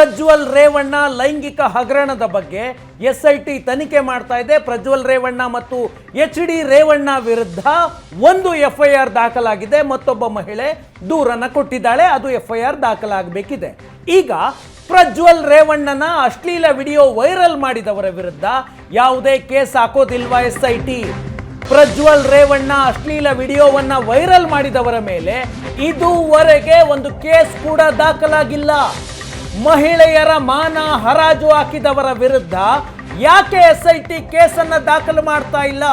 ಪ್ರಜ್ವಲ್ ರೇವಣ್ಣ ಲೈಂಗಿಕ ಹಗರಣದ ಬಗ್ಗೆ ಎಸ್ಐಟಿ ತನಿಖೆ ಮಾಡ್ತಾ ಇದೆ. ಪ್ರಜ್ವಲ್ ರೇವಣ್ಣ ಮತ್ತು ಎಚ್.ಡಿ. ರೇವಣ್ಣ ವಿರುದ್ಧ ಒಂದು ಎಫ್ಐಆರ್ ದಾಖಲಾಗಿದೆ. ಮತ್ತೊಬ್ಬ ಮಹಿಳೆ ದೂರನ್ನ ಕೊಟ್ಟಿದ್ದಾಳೆ, ಅದು ಎಫ್ಐಆರ್ ದಾಖಲಾಗಬೇಕಿದೆ. ಈಗ ಪ್ರಜ್ವಲ್ ರೇವಣ್ಣನ ಅಶ್ಲೀಲ ವಿಡಿಯೋ ವೈರಲ್ ಮಾಡಿದವರ ವಿರುದ್ಧ ಯಾವುದೇ ಕೇಸ್ ಹಾಕೋದಿಲ್ವಾ ಎಸ್ಐಟಿ? ಪ್ರಜ್ವಲ್ ರೇವಣ್ಣ ಅಶ್ಲೀಲ ವಿಡಿಯೋವನ್ನ ವೈರಲ್ ಮಾಡಿದವರ ಮೇಲೆ ಇದುವರೆಗೆ ಒಂದು ಕೇಸ್ ಕೂಡ ದಾಖಲಾಗಿಲ್ಲ. ಮಹಿಳೆಯರ ಮಾನ ಹರಾಜು ಹಾಕಿದವರ ವಿರುದ್ಧ ಯಾಕೆ ಎಸ್ಐಟಿ ಕೇಸನ್ನ ದಾಖಲು ಮಾಡ್ತಾ ಇಲ್ಲ?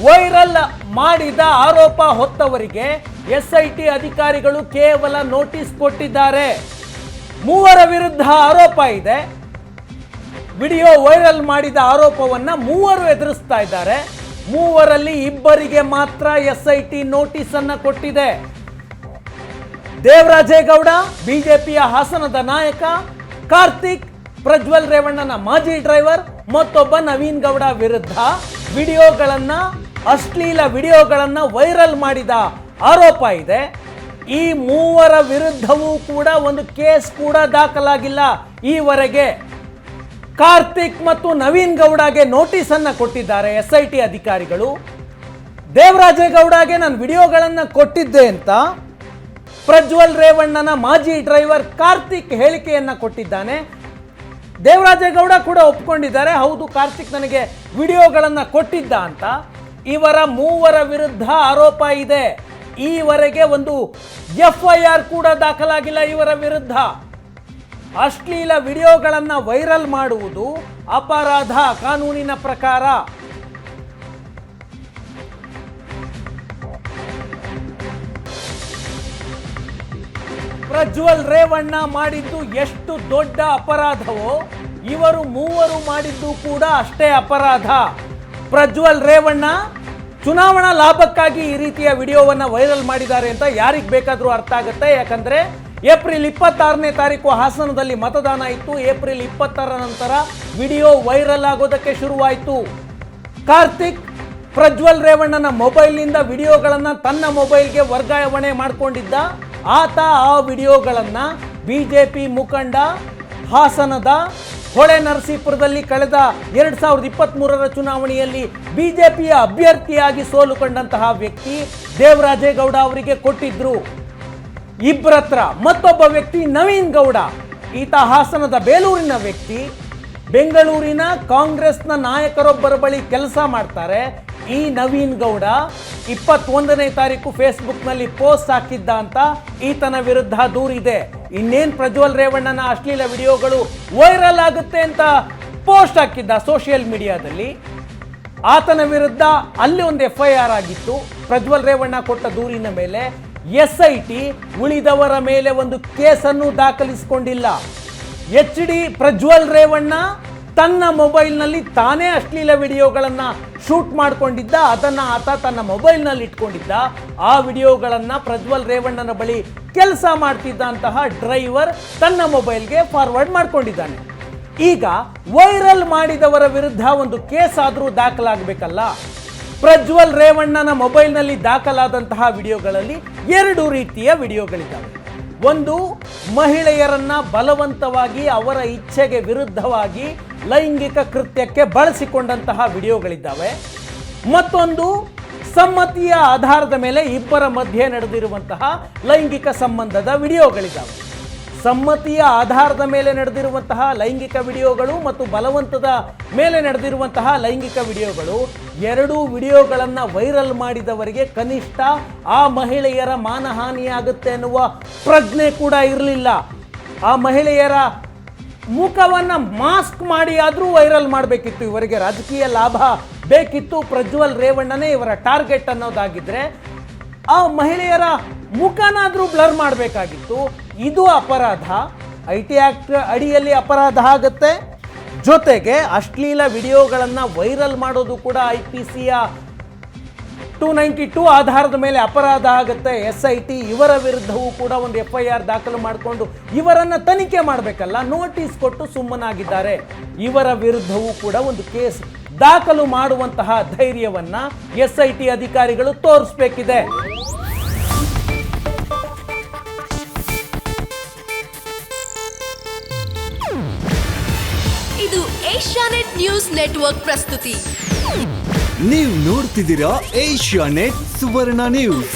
ವೈರಲ್ ಮಾಡಿದ ಆರೋಪ ಹೊತ್ತವರಿಗೆ ಎಸ್ಐಟಿ ಅಧಿಕಾರಿಗಳು ಕೇವಲ ನೋಟಿಸ್ ಕೊಟ್ಟಿದ್ದಾರೆ. 3 ವಿರುದ್ಧ ಆರೋಪ ಇದೆ. ವಿಡಿಯೋ ವೈರಲ್ ಮಾಡಿದ ಆರೋಪವನ್ನ 3 ಎದುರಿಸ್ತಾ ಇದ್ದಾರೆ. 3ರಲ್ಲಿ 2 ಮಾತ್ರ ಎಸ್ಐಟಿ ನೋಟಿಸ್ ಅನ್ನ ಕೊಟ್ಟಿದೆ. ದೇವರಾಜೇಗೌಡ ಬಿಜೆಪಿಯ ಹಾಸನದ ನಾಯಕ, ಕಾರ್ತಿಕ್ ಪ್ರಜ್ವಲ್ ರೇವಣ್ಣನ ಮಾಜಿ ಡ್ರೈವರ್, ಮತ್ತೊಬ್ಬ ನವೀನ್ ಗೌಡ ವಿರುದ್ಧ ಅಶ್ಲೀಲ ವಿಡಿಯೋಗಳನ್ನ ವೈರಲ್ ಮಾಡಿದ ಆರೋಪ ಇದೆ. ಈ 3 ವಿರುದ್ಧವೂ ಕೂಡ ಒಂದು ಕೇಸ್ ಕೂಡ ದಾಖಲಾಗಿಲ್ಲ ಈವರೆಗೆ. ಕಾರ್ತಿಕ್ ಮತ್ತು ನವೀನ್ ಗೌಡಗೆ ನೋಟಿಸ್ ಅನ್ನ ಕೊಟ್ಟಿದ್ದಾರೆ ಎಸ್ಐಟಿ ಅಧಿಕಾರಿಗಳು. ದೇವರಾಜೇಗೌಡಗೆ ನಾನು ವಿಡಿಯೋಗಳನ್ನ ಕೊಟ್ಟಿದ್ದೆ ಅಂತ ಪ್ರಜ್ವಲ್ ರೇವಣ್ಣನ ಮಾಜಿ ಡ್ರೈವರ್ ಕಾರ್ತಿಕ್ ಹೇಳಿಕೆಯನ್ನ ಕೊಟ್ಟಿದ್ದಾನೆ. ದೇವರಾಜೇಗೌಡ ಕೂಡ ಒಪ್ಕೊಂಡಿದ್ದಾರೆ, ಹೌದು ಕಾರ್ತಿಕ್ ನನಗೆ ವಿಡಿಯೋಗಳನ್ನ ಕೊಟ್ಟಿದ್ದ ಅಂತ. ಇವರ 3 ವಿರುದ್ಧ ಆರೋಪ ಇದೆ. ಈವರೆಗೆ ಒಂದು ಎಫ್ಐಆರ್ ಕೂಡ ದಾಖಲಾಗಿಲ್ಲ ಇವರ ವಿರುದ್ಧ. ಅಶ್ಲೀಲ ವಿಡಿಯೋಗಳನ್ನ ವೈರಲ್ ಮಾಡುವುದು ಅಪರಾಧ ಕಾನೂನಿನ ಪ್ರಕಾರ. ಪ್ರಜ್ವಲ್ ರೇವಣ್ಣ ಮಾಡಿದ್ದು ಎಷ್ಟು ದೊಡ್ಡ ಅಪರಾಧವೋ ಇವರು 3 ಮಾಡಿದ್ದು ಕೂಡ ಅಷ್ಟೇ ಅಪರಾಧ. ಪ್ರಜ್ವಲ್ ರೇವಣ್ಣ ಚುನಾವಣಾ ಲಾಭಕ್ಕಾಗಿ ಈ ರೀತಿಯ ವಿಡಿಯೋವನ್ನ ವೈರಲ್ ಮಾಡಿದ್ದಾರೆ ಅಂತ ಯಾರಿಗೆ ಬೇಕಾದರೂ ಅರ್ಥ ಆಗುತ್ತೆ. ಯಾಕಂದ್ರೆ ಏಪ್ರಿಲ್ 26ನೇ ತಾರೀಕು ಹಾಸನದಲ್ಲಿ ಮತದಾನ ಇತ್ತು. ಏಪ್ರಿಲ್ 20ರ ನಂತರ ವಿಡಿಯೋ ವೈರಲ್ ಆಗೋದಕ್ಕೆ ಶುರುವಾಯಿತು. ಕಾರ್ತಿಕ್ ಪ್ರಜ್ವಲ್ ರೇವಣ್ಣನ ಮೊಬೈಲ್ನಿಂದ ವಿಡಿಯೋಗಳನ್ನ ತನ್ನ ಮೊಬೈಲ್ಗೆ ವರ್ಗಾವಣೆ ಮಾಡಿಕೊಂಡಿದ್ದ. ಆತ ಆ ವಿಡಿಯೋಗಳನ್ನ ಬಿಜೆಪಿ ಮುಖಂಡ ಹಾಸನದ ಹೊಳೆ ನರಸೀಪುರದಲ್ಲಿ ಕಳೆದ 2023ರ ಚುನಾವಣೆಯಲ್ಲಿ ಬಿಜೆಪಿಯ ಅಭ್ಯರ್ಥಿಯಾಗಿ ಸೋಲು ಕಂಡಂತಹ ವ್ಯಕ್ತಿ ದೇವರಾಜೇಗೌಡ ಅವರಿಗೆ ಕೊಟ್ಟಿದ್ರು. ಇಬ್ಬರತ್ರ ಮತ್ತೊಬ್ಬ ವ್ಯಕ್ತಿ ನವೀನ್ ಗೌಡ, ಈತ ಹಾಸನದ ಬೇಲೂರಿನ ವ್ಯಕ್ತಿ, ಬೆಂಗಳೂರಿನ ಕಾಂಗ್ರೆಸ್ನ ನಾಯಕರೊಬ್ಬರ ಬಳಿ ಕೆಲಸ ಮಾಡ್ತಾರೆ. ಈ ನವೀನ್ ಗೌಡ 21ನೇ ತಾರೀಕು ಫೇಸ್ಬುಕ್ನಲ್ಲಿ ಪೋಸ್ಟ್ ಹಾಕಿದ್ದ ಅಂತ ಈತನ ವಿರುದ್ಧ ದೂರಿದೆ. ಇನ್ನೇನು ಪ್ರಜ್ವಲ್ ರೇವಣ್ಣನ ಅಶ್ಲೀಲ ವಿಡಿಯೋಗಳು ವೈರಲ್ ಆಗುತ್ತೆ ಅಂತ ಪೋಸ್ಟ್ ಹಾಕಿದ್ದ ಸೋಷಿಯಲ್ ಮೀಡಿಯಾದಲ್ಲಿ. ಆತನ ವಿರುದ್ಧ ಅಲ್ಲಿ ಒಂದು ಎಫ್ಐಆರ್ ಆಗಿತ್ತು. ಪ್ರಜ್ವಲ್ ರೇವಣ್ಣ ಕೊಟ್ಟ ದೂರಿನ ಮೇಲೆ ಎಸ್ಐಟಿ ಉಳಿದವರ ಮೇಲೆ ಒಂದು ಕೇಸನ್ನು ದಾಖಲಿಸಿಕೊಂಡಿಲ್ಲ. ಎಚ್.ಡಿ. ಪ್ರಜ್ವಲ್ ರೇವಣ್ಣ ತನ್ನ ಮೊಬೈಲ್ನಲ್ಲಿ ತಾನೇ ಅಶ್ಲೀಲ ವಿಡಿಯೋಗಳನ್ನ ಶೂಟ್ ಮಾಡಿಕೊಂಡಿದ್ದ. ಅದನ್ನ ಆತ ತನ್ನ ಮೊಬೈಲ್ನಲ್ಲಿ ಇಟ್ಕೊಂಡಿದ್ದ. ಆ ವಿಡಿಯೋಗಳನ್ನ ಪ್ರಜ್ವಲ್ ರೇವಣ್ಣನ ಬಳಿ ಕೆಲಸ ಮಾಡ್ತಿದ್ದಂತಹ ಡ್ರೈವರ್ ತನ್ನ ಮೊಬೈಲ್ಗೆ ಫಾರ್ವರ್ಡ್ ಮಾಡ್ಕೊಂಡಿದ್ದಾನೆ. ಈಗ ವೈರಲ್ ಮಾಡಿದವರ ವಿರುದ್ಧ ಒಂದು ಕೇಸ್ ಆದರೂ ದಾಖಲಾಗಬೇಕಲ್ಲ. ಪ್ರಜ್ವಲ್ ರೇವಣ್ಣನ ಮೊಬೈಲ್ನಲ್ಲಿ ದಾಖಲಾದಂತಹ ವಿಡಿಯೋಗಳಲ್ಲಿ 2 ರೀತಿಯ ವಿಡಿಯೋಗಳಿದ್ದಾವೆ. ಒಂದು, ಮಹಿಳೆಯರನ್ನ ಬಲವಂತವಾಗಿ ಅವರ ಇಚ್ಛೆಗೆ ವಿರುದ್ಧವಾಗಿ ಲೈಂಗಿಕ ಕೃತ್ಯಕ್ಕೆ ಬಳಸಿಕೊಂಡಂತಹ ವಿಡಿಯೋಗಳಿದ್ದಾವೆ. ಮತ್ತೊಂದು, ಸಮ್ಮತಿಯ ಆಧಾರದ ಮೇಲೆ ಇಬ್ಬರ ಮಧ್ಯೆ ನಡೆದಿರುವಂತಹ ಲೈಂಗಿಕ ಸಂಬಂಧದ ವಿಡಿಯೋಗಳಿದ್ದಾವೆ. ಸಮ್ಮತಿಯ ಆಧಾರದ ಮೇಲೆ ನಡೆದಿರುವಂತಹ ಲೈಂಗಿಕ ವಿಡಿಯೋಗಳು ಮತ್ತು ಬಲವಂತದ ಮೇಲೆ ನಡೆದಿರುವಂತಹ ಲೈಂಗಿಕ ವಿಡಿಯೋಗಳು, 2 ವಿಡಿಯೋಗಳನ್ನು ವೈರಲ್ ಮಾಡಿದವರಿಗೆ ಕನಿಷ್ಠ ಆ ಮಹಿಳೆಯರ ಮಾನಹಾನಿಯಾಗುತ್ತೆ ಅನ್ನುವ ಪ್ರಜ್ಞೆ ಕೂಡ ಇರಲಿಲ್ಲ. ಆ ಮಹಿಳೆಯರ ಮುಖವನ್ನು ಮಾಸ್ಕ್ ಮಾಡಿ ಆದರೂ ವೈರಲ್ ಮಾಡಬೇಕಿತ್ತು. ಇವರಿಗೆ ರಾಜಕೀಯ ಲಾಭ ಬೇಕಿತ್ತು. ಪ್ರಜ್ವಲ್ ರೇವಣ್ಣನೇ ಇವರ ಟಾರ್ಗೆಟ್ ಅನ್ನೋದಾಗಿದ್ರೆ ಆ ಮಹಿಳೆಯರ ಮುಖನಾದರೂ ಬ್ಲರ್ ಮಾಡಬೇಕಾಗಿತ್ತು. ಇದು ಅಪರಾಧ. IT ಆಕ್ಟ್ ಅಡಿಯಲ್ಲಿ ಅಪರಾಧ ಆಗುತ್ತೆ. ಜೊತೆಗೆ ಅಶ್ಲೀಲ ವಿಡಿಯೋಗಳನ್ನು ವೈರಲ್ ಮಾಡೋದು ಕೂಡ IPCಯ 292 ಆಧಾರದ ಮೇಲೆ ಅಪರಾಧ ಆಗುತ್ತೆ. SIT ಇವರ ವಿರುದ್ಧವೂ ಕೂಡ ಒಂದು FIR ದಾಖಲು ಮಾಡಿಕೊಂಡು ಇವರನ್ನು ತನಿಖೆ ಮಾಡಬೇಕಲ್ಲ. ನೋಟಿಸ್ ಕೊಟ್ಟು ಸುಮ್ಮನಾಗಿದ್ದಾರೆ. ಇವರ ವಿರುದ್ಧವೂ ಕೂಡ ಒಂದು ಕೇಸ್ ದಾಖಲು ಮಾಡುವಂತಹ ಧೈರ್ಯವನ್ನ SIT ಅಧಿಕಾರಿಗಳು ತೋರಿಸಬೇಕಿದೆ. ಇದು ಏಷ್ಯಾನೆಟ್ ನ್ಯೂಸ್ ನೆಟ್ವರ್ಕ್ ಪ್ರಸ್ತುತಿ. ನೀವು ನೋಡ್ತಿದ್ದೀರಾ ಏಷ್ಯಾನೆಟ್ ಸುವರ್ಣ ನ್ಯೂಸ್.